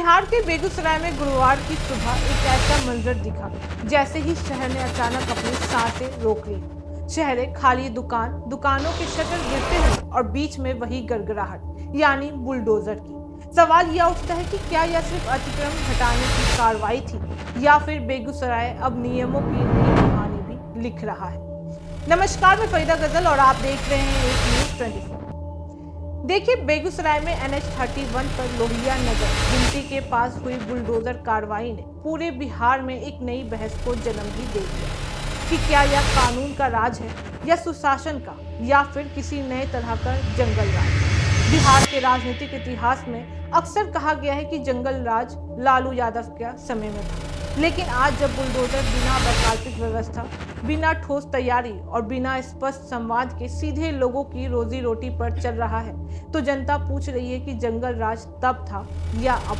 बिहार के बेगूसराय में गुरुवार की सुबह एक ऐसा मंजर दिखा जैसे ही शहर ने अचानक अपनी सांसें रोक ली। शहर खाली दुकानों के शटर गिरते हुए और बीच में वही गड़गड़ाहट यानी बुलडोजर की। सवाल यह उठता है कि क्या यह सिर्फ अतिक्रमण हटाने की कार्रवाई थी या फिर बेगूसराय अब नियमों की नई कहानी भी लिख रहा है। नमस्कार, मैं फरीदा गजल और आप देख रहे हैं एक न्यूज़ 24। देखिए, बेगूसराय में NH-31 पर लोहिया नगर गुमटी के पास हुई बुलडोजर कार्रवाई ने पूरे बिहार में एक नई बहस को जन्म भी दे दिया कि क्या यह कानून का राज है या सुशासन का, या फिर किसी नए तरह का जंगल राज। बिहार के राजनीतिक इतिहास में अक्सर कहा गया है कि जंगल राज लालू यादव के समय में था, लेकिन आज जब बुलडोजर बिना वैकल्पिक व्यवस्था, बिना ठोस तैयारी और बिना स्पष्ट संवाद के सीधे लोगों की रोजी रोटी पर चल रहा है, तो जनता पूछ रही है कि जंगल राज तब था या अब।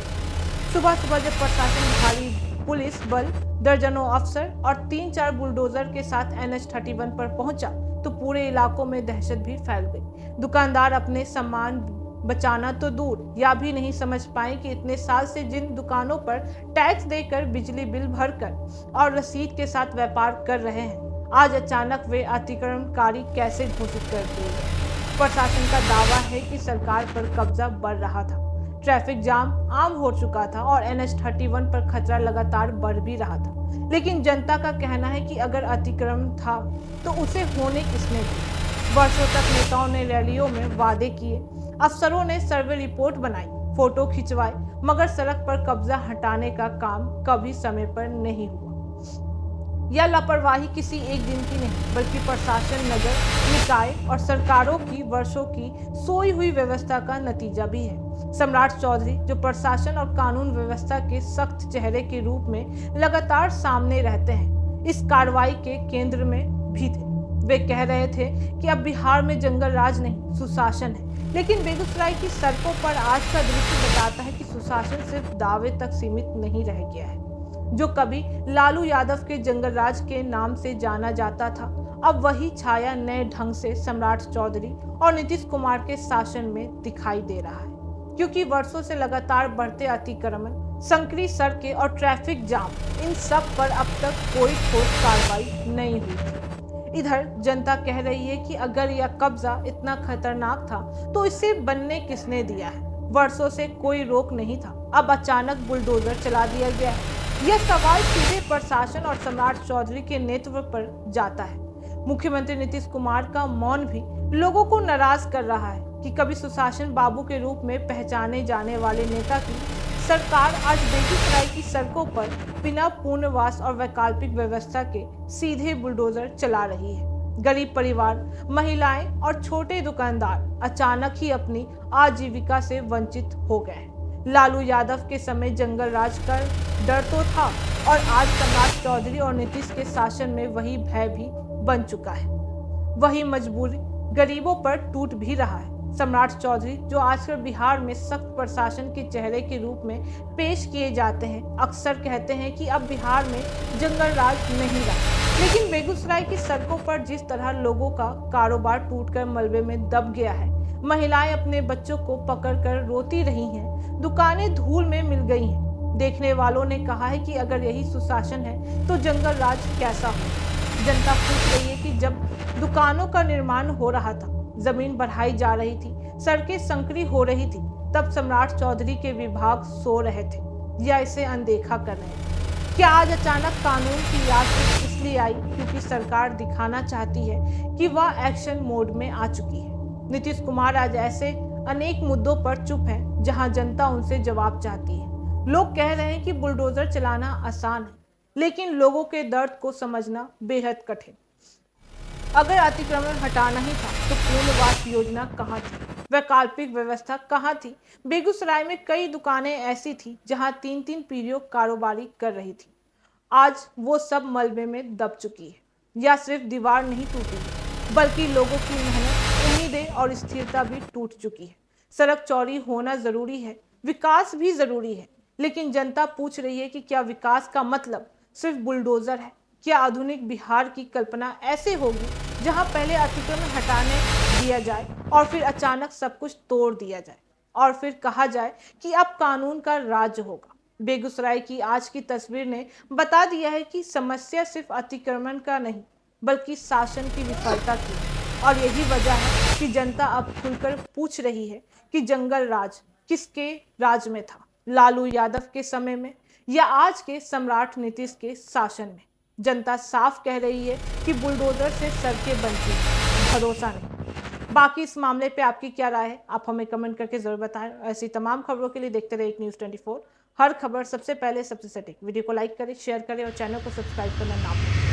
सुबह सुबह जब प्रशासन भारी पुलिस बल, दर्जनों अफसर और 3-4 बुलडोजर के साथ NH-31 पर पहुंचा तो पूरे इलाकों में दहशत भी फैल गई। दुकानदार अपने सामान बचाना तो दूर, या भी नहीं समझ पाए कि इतने साल से जिन दुकानों पर टैक्स देकर, बिजली बिल भरकर और रसीद के साथ व्यापार कर रहे हैं, आज अचानक वे अतिक्रमणकारी कैसे घोषित कर दिए गए। प्रशासन का दावा है कि सरकार पर कब्जा बढ़ रहा था, ट्रैफिक जाम आम हो चुका था और NH-31 पर खतरा लगातार बढ़ भी रहा था। लेकिन जनता का कहना है कि अगर अतिक्रमण था तो उसे होने किसने दिया। वर्षों तक नेताओं ने रैलियों में वादे किए, अफसरों ने सर्वे रिपोर्ट बनाई, फोटो खिंचवाए, मगर सड़क पर कब्जा हटाने का काम कभी समय पर नहीं हुआ। यह लापरवाही किसी एक दिन की नहीं, बल्कि प्रशासन, नगर निकाय और सरकारों की वर्षों की सोई हुई व्यवस्था का नतीजा भी है। सम्राट चौधरी, जो प्रशासन और कानून व्यवस्था के सख्त चेहरे के रूप में लगातार सामने रहते हैं, इस कार्रवाई के केंद्र में भी थे। वे कह रहे थे कि अब बिहार में जंगल राज नहीं, सुशासन है। लेकिन बेगूसराय की सड़कों पर आज का दृश्य बताता है कि सुशासन सिर्फ दावे तक सीमित नहीं रह गया है। जो कभी लालू यादव के जंगल राज के नाम से जाना जाता था, अब वही छाया नए ढंग से सम्राट चौधरी और नीतीश कुमार के शासन में दिखाई दे रहा है। क्योंकि वर्षों से लगातार बढ़ते अतिक्रमण, संकरी सड़कें और ट्रैफिक जाम, इन सब पर अब तक कोई ठोस कार्रवाई नहीं हुई थी। इधर जनता कह रही है कि अगर यह कब्जा इतना खतरनाक था तो इसे बनने किसने दिया है। वर्षों से कोई रोक नहीं था, अब अचानक बुलडोजर चला दिया गया है। यह सवाल सीधे प्रशासन और सम्राट चौधरी के नेतृत्व पर जाता है। मुख्यमंत्री नीतीश कुमार का मौन भी लोगों को नाराज कर रहा है कि कभी सुशासन बाबू के रूप में पहचाने जाने वाले नेता की सरकार आज बेगूसराय की सड़कों पर बिना पुनर्वास और वैकल्पिक व्यवस्था के सीधे बुलडोजर चला रही है। गरीब परिवार, महिलाएं और छोटे दुकानदार अचानक ही अपनी आजीविका से वंचित हो गए। लालू यादव के समय जंगल राज का डर तो था और आज सम्राट चौधरी और नीतीश के शासन में वही भय भी बन चुका है। वही मजबूरी गरीबों पर टूट भी रहा है। सम्राट चौधरी, जो आजकल बिहार में सख्त प्रशासन के चेहरे के रूप में पेश किए जाते हैं, अक्सर कहते हैं कि अब बिहार में जंगल राज नहीं रहा। लेकिन बेगूसराय की सड़कों पर जिस तरह लोगों का कारोबार टूटकर मलबे में दब गया है, महिलाएं अपने बच्चों को पकड़कर रोती रही हैं, दुकानें धूल में मिल गई हैं। देखने वालों ने कहा है कि अगर यही सुशासन है तो जंगल राज कैसा हो। जनता पूछ रही है कि जब दुकानों का निर्माण हो रहा था, जमीन बढ़ाई जा रही थी, सड़कें संकरी हो रही थी, तब सम्राट चौधरी के विभाग सो रहे थे या इसे अनदेखा कर रहे थे। क्या आज अचानक कानून की याद सिर्फ इसलिए आई क्योंकि सरकार दिखाना चाहती है कि वह एक्शन मोड में आ चुकी है। नीतीश कुमार आज ऐसे अनेक मुद्दों पर चुप है जहां जनता उनसे जवाब चाहती है। लोग कह रहे हैं कि बुलडोजर चलाना आसान है, लेकिन लोगों के दर्द को समझना बेहद कठिन। अगर अतिक्रमण हटाना ही था तो पुनर्वास योजना कहाँ थी, वैकल्पिक व्यवस्था कहाँ थी। बेगूसराय में कई दुकानें ऐसी थी जहां 3-3 पीढ़ियों कारोबारी कर रही थी। आज वो सब मलबे में दब चुकी है। या सिर्फ दीवार नहीं टूटी है, बल्कि लोगों की मेहनत, उम्मीदें और स्थिरता भी टूट चुकी है। सड़क चौड़ी होना जरूरी है, विकास भी जरूरी है, लेकिन जनता पूछ रही है कि क्या विकास का मतलब सिर्फ बुलडोजर है। क्या आधुनिक बिहार की कल्पना ऐसे होगी जहां पहले अतिक्रमण हटाने दिया जाए और फिर अचानक सब कुछ तोड़ दिया जाए और फिर कहा जाए कि अब कानून का राज होगा। बेगूसराय की आज की तस्वीर ने बता दिया है कि समस्या सिर्फ अतिक्रमण का नहीं बल्कि शासन की विफलता की है। और यही वजह है कि जनता अब खुलकर पूछ रही है कि जंगल राज किसके राज में था, लालू यादव के समय में या आज के सम्राट नीतीश के शासन में। जनता साफ कह रही है कि बुलडोजर से सड़कें बनती हैं, भरोसा नहीं। बाकी इस मामले पे आपकी क्या राय है, आप हमें कमेंट करके जरूर बताएं। ऐसी तमाम खबरों के लिए देखते रहिए एक न्यूज़ 24। हर खबर सबसे पहले सबसे सटीक। वीडियो को लाइक करें, शेयर करें और चैनल को सब्सक्राइब करना ना भूलें।